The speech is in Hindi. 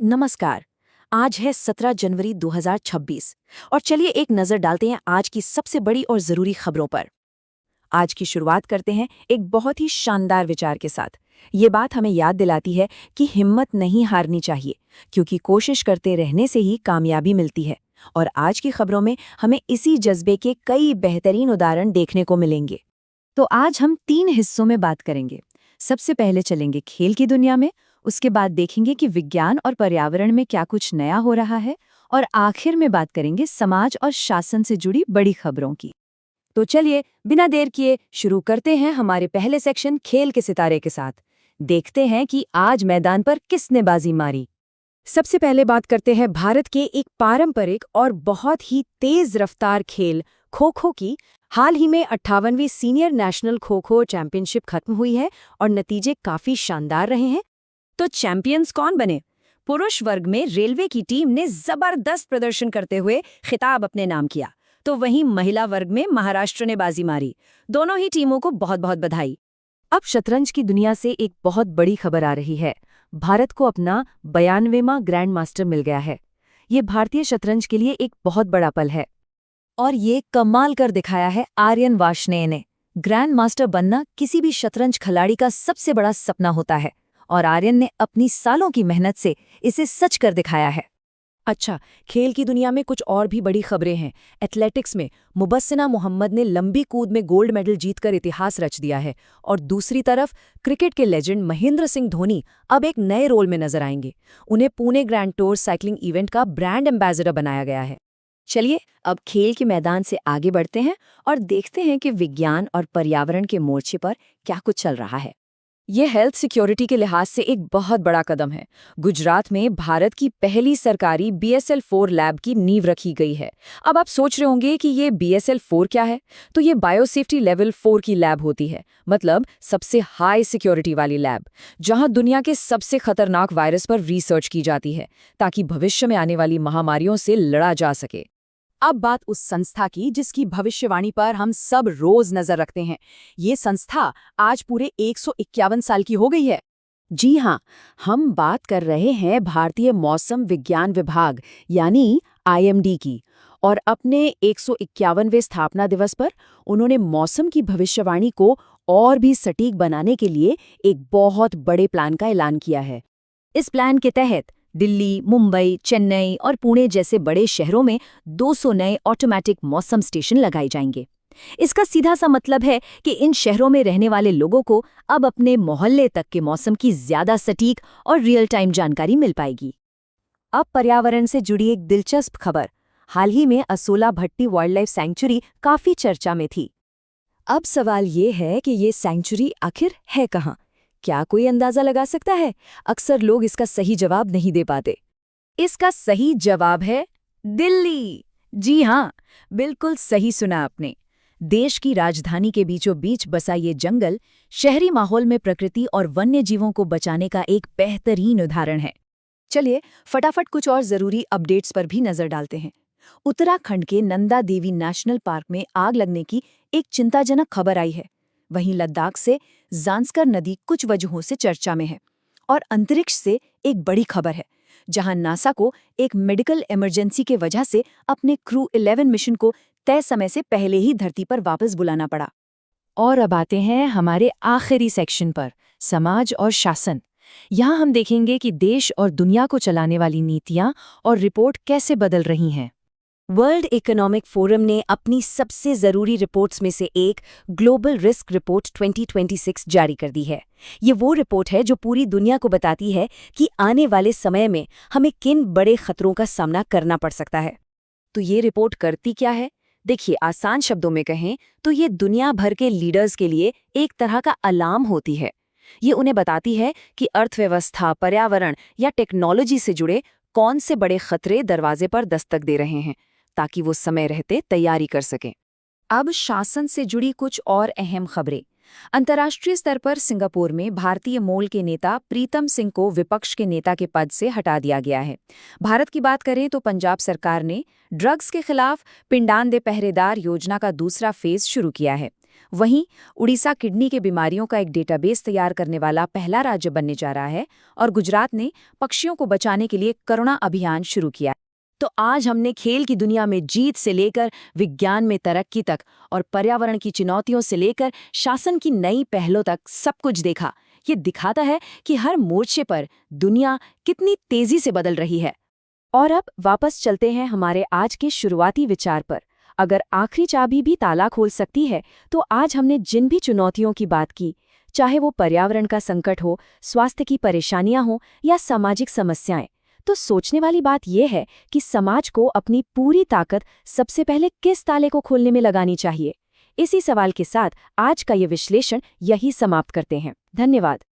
नमस्कार। आज है 17 जनवरी 2026 और चलिए एक नज़र डालते हैं आज की सबसे बड़ी और ज़रूरी खबरों पर। आज की शुरुआत करते हैं एक बहुत ही शानदार विचार के साथ। ये बात हमें याद दिलाती है कि हिम्मत नहीं हारनी चाहिए, क्योंकि कोशिश करते रहने से ही कामयाबी मिलती है। और आज की खबरों में हमें इसी जज्बे के कई बेहतरीन उदाहरण देखने को मिलेंगे। तो आज हम 3 हिस्सों में बात करेंगे। सबसे पहले चलेंगे खेल की दुनिया में, उसके बाद देखेंगे कि विज्ञान और पर्यावरण में क्या कुछ नया हो रहा है, और आखिर में बात करेंगे समाज और शासन से जुड़ी बड़ी खबरों की। तो चलिए बिना देर किए शुरू करते हैं हमारे पहले सेक्शन खेल के सितारे के साथ। देखते हैं कि आज मैदान पर किसने बाजी मारी। सबसे पहले बात करते हैं भारत के एक पारंपरिक और बहुत ही तेज रफ्तार खेल खो खो की। हाल ही में 58वीं senior national kho kho championship खत्म हुई है और नतीजे काफी शानदार रहे हैं। तो चैंपियंस कौन बने? पुरुष वर्ग में रेलवे की टीम ने जबरदस्त प्रदर्शन करते हुए खिताब अपने नाम किया, तो वहीं महिला वर्ग में महाराष्ट्र ने बाजी मारी। दोनों ही टीमों को बहुत बहुत बधाई। अब शतरंज की दुनिया से एक बहुत बड़ी खबर आ रही है। भारत को अपना 92वां ग्रैंड मास्टर मिल गया है। ये भारतीय शतरंज के लिए एक बहुत बड़ा पल है और ये कमाल कर दिखाया है आर्यन वार्ष्णेय ने। ग्रैंड मास्टर बनना किसी भी शतरंज खिलाड़ी का सबसे बड़ा सपना होता है और आर्यन ने अपनी सालों की मेहनत से इसे सच कर दिखाया है। अच्छा, खेल की दुनिया में कुछ और भी बड़ी खबरें हैं। एथलेटिक्स में मुबस्सिना मोहम्मद ने लंबी कूद में गोल्ड मेडल जीतकर इतिहास रच दिया है। और दूसरी तरफ क्रिकेट के लेजेंड महेंद्र सिंह धोनी अब एक नए रोल में नजर आएंगे। उन्हें Pune grand tour cycling event का ब्रांड एम्बेसडर बनाया गया है। चलिए अब खेल के मैदान से आगे बढ़ते हैं और देखते हैं कि विज्ञान और पर्यावरण के मोर्चे पर क्या कुछ चल रहा है। यह हेल्थ सिक्योरिटी के लिहाज से एक बहुत बड़ा कदम है। गुजरात में भारत की पहली सरकारी BSL-4 लैब की नींव रखी गई है। अब आप सोच रहे होंगे कि ये BSL-4 क्या है? तो ये बायोसेफ्टी लेवल 4 की लैब होती है, मतलब सबसे हाई सिक्योरिटी वाली लैब, जहां दुनिया के सबसे खतरनाक वायरस पर रिसर्च की जाती है, ताकि भविष्य में आने वाली महामारियों से लड़ा जा सके। अब बात उस संस्था की जिसकी भविष्यवाणी पर हम सब रोज नजर रखते हैं। ये संस्था आज पूरे 151 साल की हो गई है। जी हाँ, हम बात कर रहे हैं भारतीय मौसम विज्ञान विभाग यानी IMD की। और अपने 151वें स्थापना दिवस पर उन्होंने मौसम की भविष्यवाणी को और भी सटीक बनाने के लिए एक बहुत बड़े प्लान का ऐलान किया है। इस प्लान के तहत दिल्ली, मुंबई, चेन्नई और पुणे जैसे बड़े शहरों में 200 नए ऑटोमेटिक मौसम स्टेशन लगाए जाएंगे। इसका सीधा सा मतलब है कि इन शहरों में रहने वाले लोगों को अब अपने मोहल्ले तक के मौसम की ज्यादा सटीक और रियल टाइम जानकारी मिल पाएगी। अब पर्यावरण से जुड़ी एक दिलचस्प खबर। हाल ही में असोला भट्टी वाइल्ड लाइफ सैंक्चुरी काफी चर्चा में थी। अब सवाल ये है कि ये सैंक्चुरी आखिर है कहाँ? क्या कोई अंदाजा लगा सकता है? अक्सर लोग इसका सही जवाब नहीं दे पाते। इसका सही जवाब है दिल्ली। जी हाँ, बिल्कुल सही सुना आपने। देश की राजधानी के बीचों बीच बसा ये जंगल शहरी माहौल में प्रकृति और वन्य जीवों को बचाने का एक बेहतरीन उदाहरण है। चलिए फटाफट कुछ और जरूरी अपडेट्स पर भी नजर डालते हैं। उत्तराखंड के नंदा देवी नेशनल पार्क में आग लगने की एक चिंताजनक खबर आई है। वहीं लद्दाख से ज़ांस्कर नदी कुछ वजहों से चर्चा में है। और अंतरिक्ष से एक बड़ी खबर है, जहां नासा को एक मेडिकल इमरजेंसी के वजह से अपने क्रू 11 मिशन को तय समय से पहले ही धरती पर वापस बुलाना पड़ा। और अब आते हैं हमारे आखिरी सेक्शन पर, समाज और शासन। यहाँ हम देखेंगे कि देश और दुनिया को चलाने वाली नीतियाँ और रिपोर्ट कैसे बदल रही हैं। वर्ल्ड इकोनॉमिक फोरम ने अपनी सबसे ज़रूरी रिपोर्ट्स में से एक ग्लोबल रिस्क रिपोर्ट 2026 जारी कर दी है। ये वो रिपोर्ट है जो पूरी दुनिया को बताती है कि आने वाले समय में हमें किन बड़े खतरों का सामना करना पड़ सकता है। तो ये रिपोर्ट करती क्या है? देखिए, आसान शब्दों में कहें तो ये दुनिया भर के लीडर्स के लिए एक तरह का अलार्म होती है। ये उन्हें बताती है कि अर्थव्यवस्था, पर्यावरण या टेक्नोलॉजी से जुड़े कौन से बड़े खतरे दरवाजे पर दस्तक दे रहे हैं, ताकि वो समय रहते तैयारी कर सकें। अब शासन से जुड़ी कुछ और अहम खबरें। अंतर्राष्ट्रीय स्तर पर सिंगापुर में भारतीय मूल के नेता प्रीतम सिंह को विपक्ष के नेता के पद से हटा दिया गया है। भारत की बात करें तो पंजाब सरकार ने ड्रग्स के खिलाफ पिंडान दे पहरेदार योजना का दूसरा फेज शुरू किया है। वहीं उड़ीसा किडनी के बीमारियों का एक डेटाबेस तैयार करने वाला पहला राज्य बनने जा रहा है और गुजरात ने पक्षियों को बचाने के लिए करुणा अभियान शुरू किया। तो आज हमने खेल की दुनिया में जीत से लेकर विज्ञान में तरक्की तक और पर्यावरण की चुनौतियों से लेकर शासन की नई पहलों तक सब कुछ देखा। ये दिखाता है कि हर मोर्चे पर दुनिया कितनी तेजी से बदल रही है। और अब वापस चलते हैं हमारे आज के शुरुआती विचार पर। अगर आखिरी चाबी भी ताला खोल सकती है, तो आज हमने जिन भी चुनौतियों की बात की, चाहे वो पर्यावरण का संकट हो, स्वास्थ्य की परेशानियां हो या सामाजिक समस्याएं, तो सोचने वाली बात यह है कि समाज को अपनी पूरी ताकत सबसे पहले किस ताले को खोलने में लगानी चाहिए। इसी सवाल के साथ आज का ये विश्लेषण यही समाप्त करते हैं। धन्यवाद।